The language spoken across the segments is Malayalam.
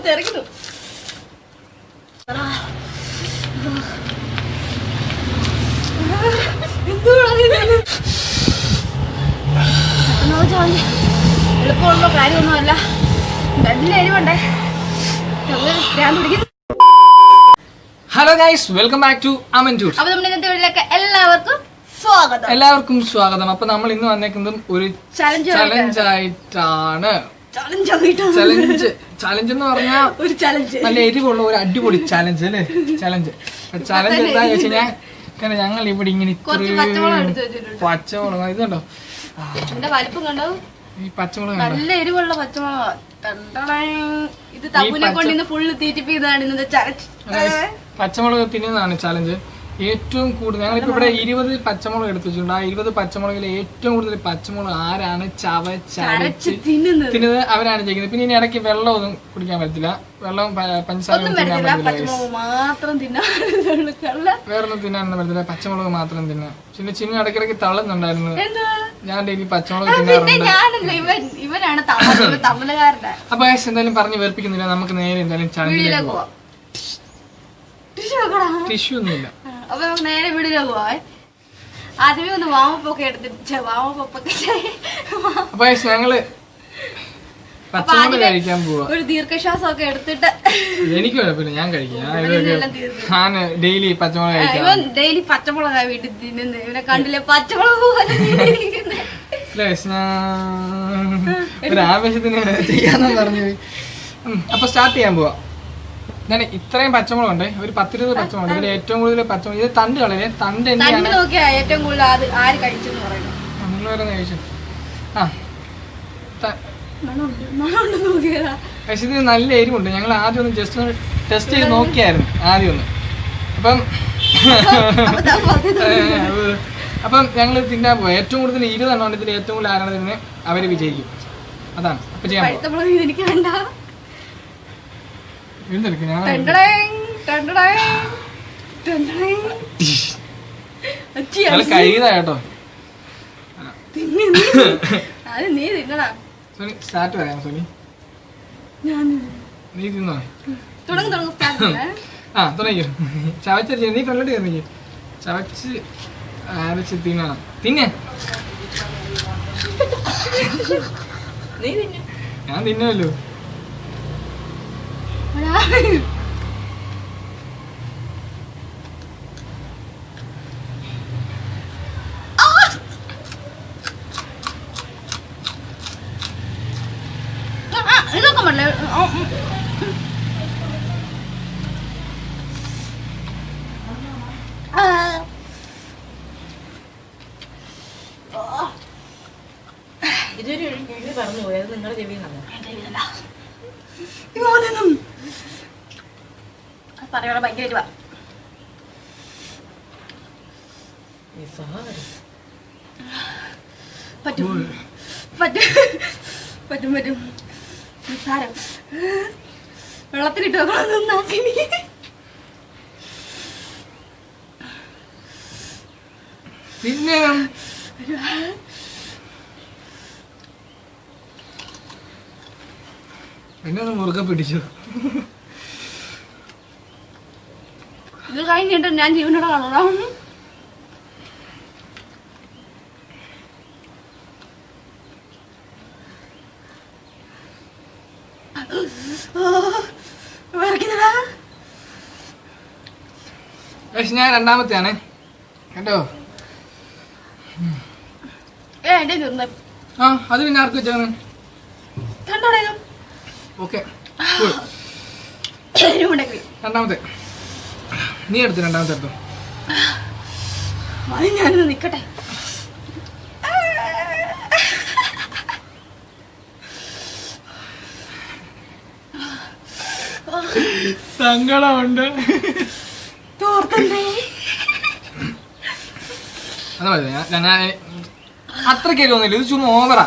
തിരക്കുന്നു. എളുപ്പമുള്ള കാര്യമൊന്നുമല്ല. നല്ല എരിവുണ്ടേ. Hello guys, welcome back to Aman tour. അപ്പൊ നമ്മുടെ ഇന്നത്തെ വീട്ടിലേക്ക് എല്ലാവർക്കും സ്വാഗതം. അപ്പൊ നമ്മൾ ഇന്ന് വന്നേക്കുന്നതും ഒരു ചലഞ്ച് ആയിട്ടാണ്. ചലഞ്ച് എന്ന് പറഞ്ഞാൽ ഒരു ചലഞ്ച്, നല്ല എരിവുള്ള ഒരു അടിപൊളി ചലഞ്ച് അല്ലേ? ചലഞ്ച് എന്താ വെച്ച് കഴിഞ്ഞാൽ ഞങ്ങൾ ഇവിടെ ഇങ്ങനെ പച്ചമുളക് ഇതുണ്ടോ, വലിപ്പം കണ്ടോ? ഈ പച്ചമുളക് നല്ല എരിവുള്ള പച്ചമുളക്. ഇത് തബുനെ കൊണ്ട് ഇന്ന് ഫുള്ള് തീറ്റിപ്പിതാണ് ഇന്നത്തെ ചലഞ്ച്. പച്ചമുളക് തിന്നുന്നതാണ് ചലഞ്ച്. ഏറ്റവും കൂടുതൽ ഞങ്ങളിപ്പോ ഇവിടെ 20 പച്ചമുളക് എടുത്തു വെച്ചിട്ടുണ്ട്. ആ 20 പച്ചമുളകിൽ ഏറ്റവും കൂടുതൽ പച്ചമുളക് ആരാണ് ചവച്ചരച്ച് തിന്നുന്നത് അവരാണ് ജയിക്കുന്നത്. പിന്നെ ഇനി ഇടയ്ക്ക് വെള്ളമൊന്നും കുടിക്കാൻ പറ്റത്തില്ല. വെള്ളം പഞ്ചസാര വേറൊന്നും തിന്നാനൊന്നും പറ്റത്തില്ല. പച്ചമുളക് മാത്രം തിന്നാം. പിന്നെ ചിന്നു ഇടയ്ക്കിടയ്ക്ക് തള്ളുന്നുണ്ടായിരുന്നു. ഞാൻ ഡെയിലി പച്ചമുളക് തിന്നാറുണ്ട്. അപ്പൊ എന്തായാലും പറഞ്ഞ് വേർപ്പിക്കുന്നില്ല. നമുക്ക് നേരെ എന്തായാലും ചലഞ്ചിലേക്ക് പോവാം. ടിഷ്യൂ ഒന്നുമില്ല. അപ്പൊ നമുക്ക് നേരെ വീട്ടിലേക്ക് പോവാം. ആദ്യമേ ഒന്ന് വാമപ്പൊക്കെ എടുത്തിട്ട് അപ്പൊ ഞങ്ങള് പച്ചമുളക് കഴിക്കാൻ പോവാ. ഒരു ദീർഘശ്വാസം ഒക്കെ എടുത്തിട്ട്. എനിക്ക് കുഴപ്പമില്ല, ഞാൻ കഴിക്കാം. ഞാൻ ഡെയിലി പച്ചമുളക് കഴിക്കാം. ഡെയിലി പച്ചമുളകാ വീട്ടിൽ തിന്നുന്നത്. ഇവനെ കണ്ടില്ലേ പച്ചമുളക് പോലെ ഒരു ആവേശത്തിന് ചെയ്യാന്ന് പറഞ്ഞു. അപ്പൊ സ്റ്റാർട്ട് ചെയ്യാൻ പോവാ. ഞാൻ ഇത്രയും പച്ചമുളകുണ്ട്, ഒരു 10-20 പച്ചമുളക്. ഇതിൽ ഏറ്റവും കൂടുതൽ പച്ചമുളക് ഇത് തണ്ട് കളയേ. തണ്ട് ഏറ്റവും കൂടുതൽ ആര് കഴിച്ചു നിങ്ങൾ വരെ കഴിച്ചു. പക്ഷെ ഇത് നല്ല എരിവുണ്ട്. ഞങ്ങൾ ആദ്യം ഒന്ന് ജസ്റ്റ് ഒന്ന് ടെസ്റ്റ് ചെയ്ത് നോക്കിയായിരുന്നു ആദ്യം ഒന്ന്. അപ്പം ഞങ്ങൾ തിന്നാൻ പോവാം. ഏറ്റവും കൂടുതൽ 20 എണ്ണം ഇതിൽ ഏറ്റവും കൂടുതൽ ആരാണ് ഇതിന് അവര് വിജയിക്കും. അതാണ് അപ്പൊ ചെയ്യാൻ കഴിയുന്ന കേട്ടോ. സോനി സ്റ്റാർട്ട് പറയാം. സോനി നീ തിന്നോ? തുടങ്ങിയോ? ചവച്ചരിച്ച നീ കൊണ്ടിട്ട് കയറിക്കോ. ചവച്ച് അരച്ച് തിന്നണം. ഞാൻ തിന്നുമല്ലോ. ഇതൊക്കെ പറ്റേ ഇതൊരു കിഴി പറഞ്ഞു പോയത് നിങ്ങളുടെ ചെവിയിൽ പറയാ ഭയങ്കര എരിവാ. പറ്റും പറ്റും പറ്റും പറ്റും. സാരം വെള്ളത്തിലിട്ട് വെക്കണം. പിന്നെ എന്നെ ഒന്ന് മുറുകെ പിടിച്ചു. ഇത് കഴിഞ്ഞിട്ട് ഞാൻ ജീവനോടെ കളറാം. പക്ഷെ ഞാൻ രണ്ടാമത്തെയാണ് കേട്ടോ. അത് പിന്നെ ആർക്ക് വെച്ചാണ്? ഓക്കെ രണ്ടാമത്തെ നീ എടുത്തു. രണ്ടാമത്തെ എടുത്തു. ഞാനൊന്ന് നിക്കട്ടെ. സങ്കടമുണ്ട്. അത്രയ്ക്ക് എരിവൊന്നുമില്ല. ഇത് ചുമ്മാ ഓവറാ.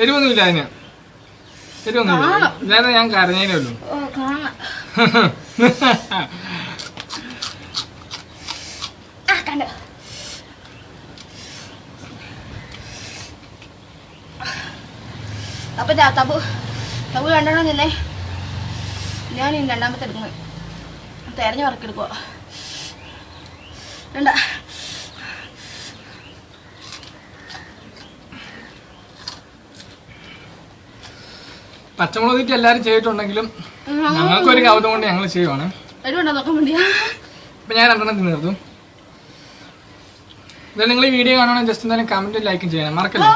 എരിവൊന്നുമില്ല. അതിന് എരിവൊന്നുമില്ല. ഞാൻ കരഞ്ഞേ ഉള്ളൂ. അപ്പൊ തബു തബു രണ്ടെണ്ണം നിന്നേ. ഞാൻ ഈ രണ്ടാമത്തെ എടുക്കുന്നത് തെരഞ്ഞു വറക്കെടുക്കുക. വേണ്ട, പച്ചമുളക് തീറ്റി എല്ലാരും ചെയ്തിട്ടുണ്ടെങ്കിലും ഞങ്ങൾക്കൊരു കൗതുകം കൊണ്ട് ഞങ്ങൾ ചെയ്യുവാണ്. എരിവുണ്ടോ നോക്കാൻ വേണ്ടിയാ. അപ്പൊ ഞാൻ രണ്ടെണ്ണം തിന്നു തീർത്തു. ഇത് നിങ്ങൾ ഈ വീഡിയോ കാണുവാണെങ്കിൽ ജസ്റ്റ് എന്തായാലും കമന്റും ലൈക്കും ചെയ്യണം, മറക്കല്ലേ.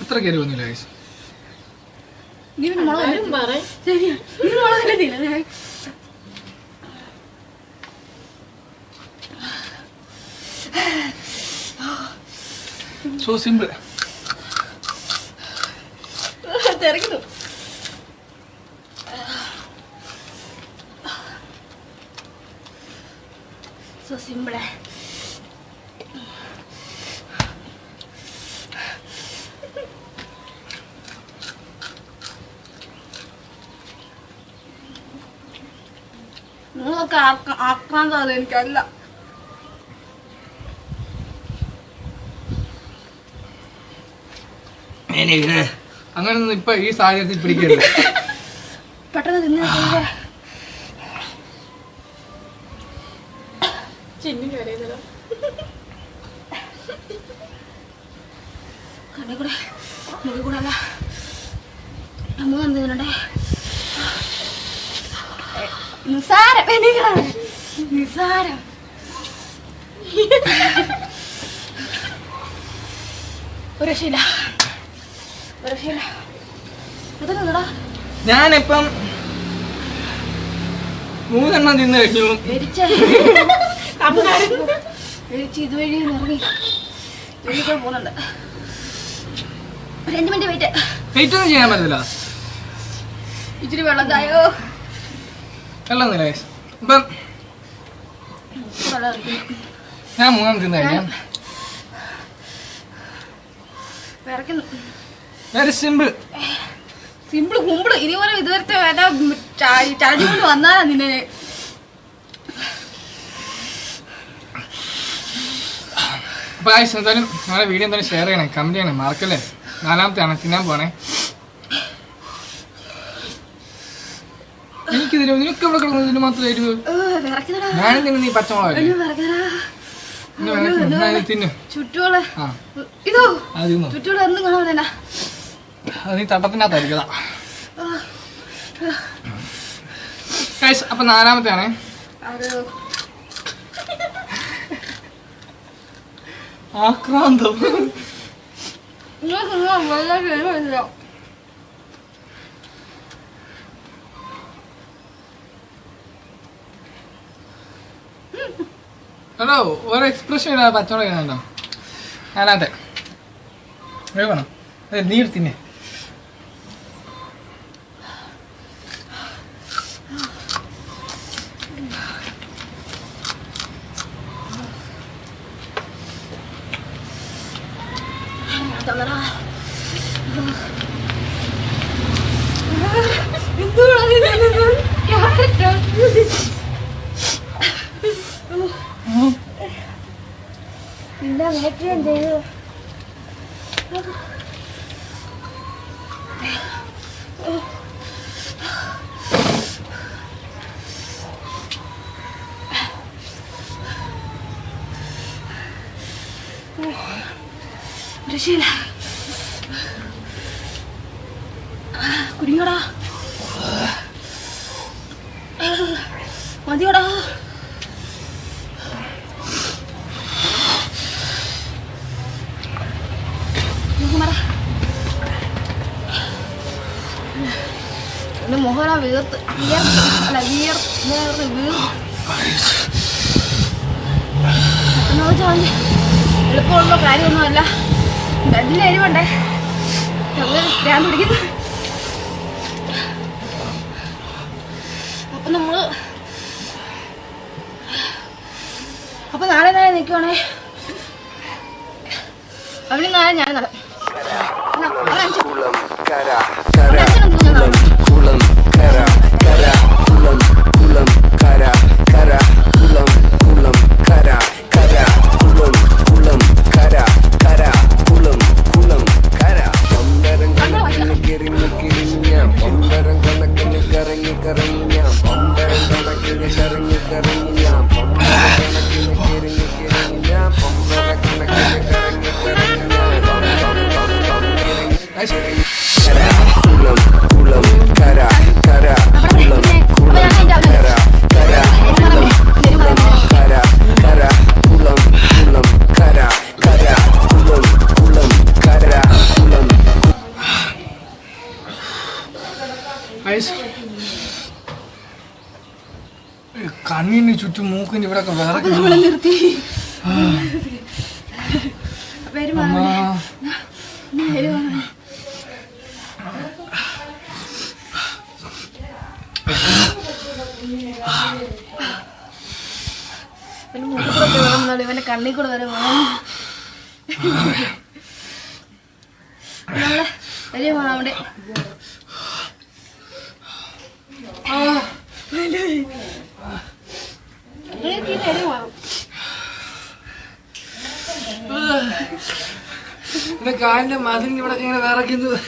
അത്ര കരുവൊന്നുമില്ല ഗൈസ്. So simple. തിരക്കുന്നു. സോ സിമ്പിളേ. നിങ്ങളൊക്കെ ആക്രാന്തമാണ്, എനിക്കല്ല. അങ്ങനൊന്നും ഇപ്പൊ ഈ സാഹചര്യത്തിൽ പിടിക്കരുത്. പെട്ടെന്ന് തിന്നു. കണ്ണി കൂടെ മുഖി കൂടെ അല്ല, മൂന്ന് തിന്നണ്ടേ. നിസാരം നിസാരം. ഒരു രക്ഷയില്ല, ഒരു രക്ഷയില്ല. ഇതെന്താ ഞാനിപ്പം 3 എണ്ണം തിന്നു കഴിഞ്ഞു. ഇതുവഴി ഇറങ്ങി പോകുന്നുണ്ട്. 2 മിനിറ്റ് വെയിറ്റ് ഒന്നും ചെയ്യാൻ പറ്റില്ല. ഇച്ചിരി വെള്ളം തായോ. വെള്ളം ഇപ്പം ഞാൻ 3 തിന്നു കഴിഞ്ഞാൽ വെരി സിമ്പിൾ. സിമ്പിൾ കുമ്പിള്. ഇതുപോലെ ഇതുവരത്തെ ചലഞ്ച് കൊണ്ട് വന്നാലാ നിന്നെ. അപ്പൊ എന്തായാലും ഞങ്ങളുടെ വീഡിയോ എന്തായാലും ഷെയർ ചെയ്യണേ, കമന്റ് ചെയ്യണേ, മറക്കല്ലേ. 4ാമത്തെയാണ് തിന്നാൻ പോണേ. എനിക്കിതിന് നിനക്ക് ഇവിടെ കിടന്നു ഇതിന് മാത്രം എരിവ്. ഞാനും തിന്നു. നീ പച്ചമുളക് തിന്നു. ചുറ്റുകള് ഇതോ ചുറ്റുകള് എന്തും കാണാൻ. അത് നീ തട്ടത്തിനകത്തായിരിക്കതാ. അപ്പൊ 4ാമത്തെയാണേ. ആക്രാന്തം. എടോ ഒരു എക്സ്പ്രഷൻ ഇടാ. പച്ചമുളക് കാണണ്ടോ? 4ാമത്തെ വേണം. അതെ നീ എടുത്തിന്നെ. രക്ഷയില്ല. കുടിയോടാ, മതിയോടാ. എന്റെ മുഖം വീർത്ത് എളുപ്പമുള്ള കാര്യമൊന്നുമല്ല. അതിന് എരിവുണ്ടേ, ഭ്രാന്ത് പിടിക്കുന്നു. അപ്പൊ നാളെ നിൽക്കുവാണേ. അവന് നാളെ ഞാൻ നട kara കണ്ണിന് ചുറ്റും മൂക്കിന്റെ ഇവിടെ ഒക്കെ വേറെ നിർത്തി ഇവന്റെ കണ്ണിൽ കൂടെ വരെ വലിയ അവിടെ എന്റെ കാലിന്റെ മതിൽ ഇവിടെ ഇങ്ങനെ വിറയ്ക്കുന്നത്.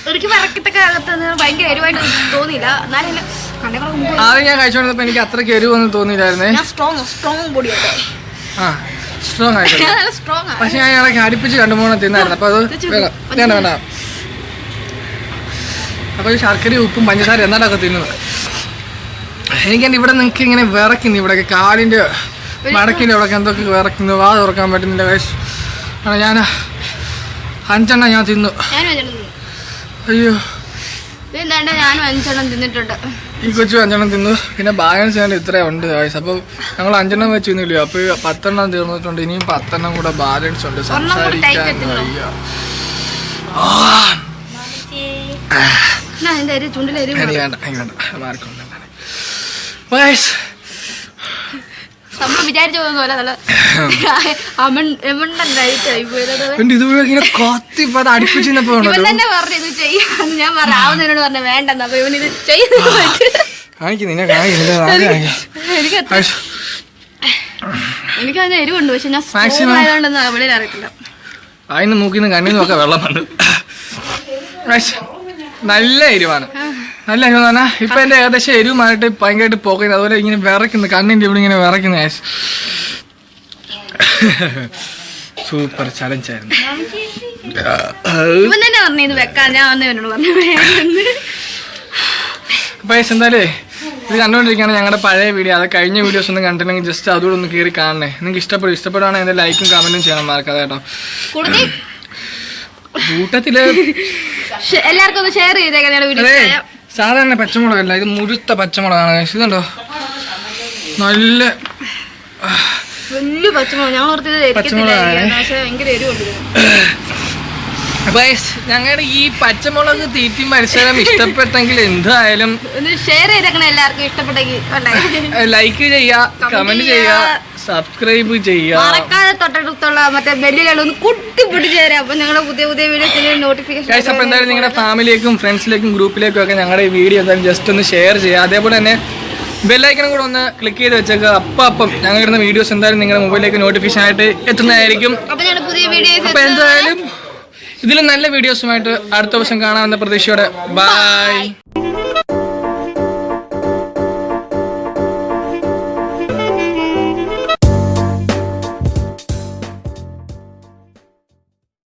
എനിക്ക് വിറക്കത്തൊക്കെ ഭയങ്കര എരിവായിട്ട് തോന്നിയില്ല. എന്നാലും ആദ്യം ഞാൻ കഴിച്ചോണ്ടപ്പോ എനിക്ക് അത്രയ്ക്ക് എരിവൊന്നും തോന്നിയില്ലായിരുന്നേ. സ്ട്രോങ് ബോഡിയാണ്. സ്ട്രോങ് ആയിട്ട് പക്ഷെ ഞാൻ ഇടയ്ക്ക് അടുപ്പിച്ച് 2-3 തിന്നായിരുന്നു. അപ്പൊ അത് വേണ്ട വേണ്ട. അപ്പൊ ഈ ശർക്കരയും ഉപ്പും പഞ്ചസാര എന്നാലൊക്കെ തിന്നുന്നത്. എനിക്കെന്റെ ഇവിടെ നിങ്ങൾക്ക് ഇങ്ങനെ വിറയ്ക്കുന്നു. ഇവിടെയൊക്കെ കാലിന്റെ മടക്കിന്റെ അവിടെ എന്തൊക്കെ വിറയ്ക്കുന്നു. വാ തുറക്കാൻ പറ്റുന്നില്ല ഗൈസ്. ഞാൻ 5 എണ്ണം ഞാൻ തിന്നു. അയ്യോ ഞാനും 5 എണ്ണം തിന്നിട്ടുണ്ട്. ഈ കൊച്ചു 5 എണ്ണം തിന്നു. പിന്നെ ബാലൻസ് ചെയ്യാൻ ഇത്രയും ഉണ്ട് ഗൈസ്. അപ്പൊ ഞങ്ങൾ 5 എണ്ണം വെച്ച് തിന്നില്ലയോ. അപ്പൊ 10 എണ്ണം തീർന്നിട്ടുണ്ട്. ഇനിയും 10 എണ്ണം കൂടെ ബാലൻസ് ഉണ്ട്. സംസാരിക്കാൻ വിചാരിച്ചു അടുപ്പിച്ചപ്പോ തന്നെ പറഞ്ഞു ഇത് ചെയ്യാന്ന്. ഞാൻ ആവുന്നതിനോട് പറഞ്ഞ വേണ്ടെന്ന്. അപ്പൊ ഇവൻ ഇത് ചെയ്യുന്നു. എനിക്ക് അതിന് എരിവുണ്ട്. പക്ഷെ ഞാൻ ആയതുകൊണ്ടെന്ന് അവിടെ അറിയത്തില്ല. അതിന് മൂക്കിന്ന് കണ്ണിന്ന് ഒക്കെ വെള്ളം വന്നു. നല്ല എരിവാണ്. നല്ല എരിവ് പറഞ്ഞാൽ ഇപ്പൊ എന്റെ ഏകദേശം എരിവുമായിട്ട് ഭയങ്കരമായിട്ട് പോകുന്നത്. അതുപോലെ ഇങ്ങനെ വിറയ്ക്കുന്നു. കണ്ണിന്റെ ഇവിടെ ഇങ്ങനെ വിറയ്ക്കുന്നു. സൂപ്പർ ചലഞ്ച് ആയിരുന്നു. ഇവൻ തന്നെ പറഞ്ഞു ഇത് വെക്കാൻ. ഞാൻ വന്നവനോട് പറഞ്ഞു അപ്പൊ എന്തായാലേ ഇത് കണ്ടുകൊണ്ടിരിക്കുകയാണ് ഞങ്ങളുടെ പഴയ വീഡിയോ. അത് കഴിഞ്ഞ വീഡിയോസ് ഒന്നും കണ്ടിട്ടുണ്ടെങ്കിൽ ജസ്റ്റ് അതുകൂടെ ഒന്ന് കയറി കാണണേ. നിങ്ങൾക്ക് ഇഷ്ടപ്പെടുകയാണെങ്കിൽ എന്റെ ലൈക്കും കമന്റും ചെയ്യണം. മറക്കാതെ കേട്ടോ. കൂട്ടത്തില് എല്ലാവർക്കും ഒന്ന് ഷെയർ ചെയ്തേക്കാം. സാധാരണ പച്ചമുളകല്ല, ഇത് മുഴുത്ത പച്ചമുളകാണ്. ഇതുണ്ടോ നല്ല വലിയ പച്ചമുളകാണ്. ഞങ്ങളുടെ ഈ പച്ചമുളക് തീറ്റി മത്സരം ഇഷ്ടപ്പെട്ടെങ്കിൽ എന്തായാലും ഷെയർ ചെയ്തേക്കണം. എല്ലാവർക്കും ഇഷ്ടപ്പെട്ടെങ്കിൽ ലൈക്ക് ചെയ്യാ, കമന്റ് ചെയ്യാ, സബ്സ്ക്രൈബ് ചെയ്യാ. മറക്കാതെ തൊട്ടടുത്തുള്ള മറ്റേ ബെല്ലിലൊന്ന് കുട്ടിപ്പൊട്ടി ചേരാം. അപ്പൊ ഞങ്ങളുടെ പുതിയ വീഡിയോസിന് നോട്ടിഫിക്കേഷൻ. അപ്പൊ എന്തായാലും നിങ്ങളുടെ ഫാമിലിയിലേക്കും ഫ്രണ്ട്സിലേക്കും ഗ്രൂപ്പിലേക്കും ഒക്കെ ഞങ്ങളുടെ ഈ വീഡിയോ എന്തായാലും ജസ്റ്റ് ഒന്ന് ഷെയർ ചെയ്യുക. അതേപോലെ തന്നെ ബെല്ലൈക്കനും കൂടെ ഒന്ന് ക്ലിക്ക് ചെയ്ത് വെച്ചേക്കുക. അപ്പം ഞങ്ങൾ ഇടുന്ന വീഡിയോസ് എന്തായാലും നിങ്ങളുടെ മൊബൈലിലേക്ക് നോട്ടിഫിക്കേഷൻ ആയിട്ട് എത്തുന്നതായിരിക്കും. അപ്പൊ എന്തായാലും ഇതിലും നല്ല വീഡിയോസുമായിട്ട് അടുത്ത ദിവസം കാണാമെന്ന പ്രതീക്ഷയോടെ ബൈ.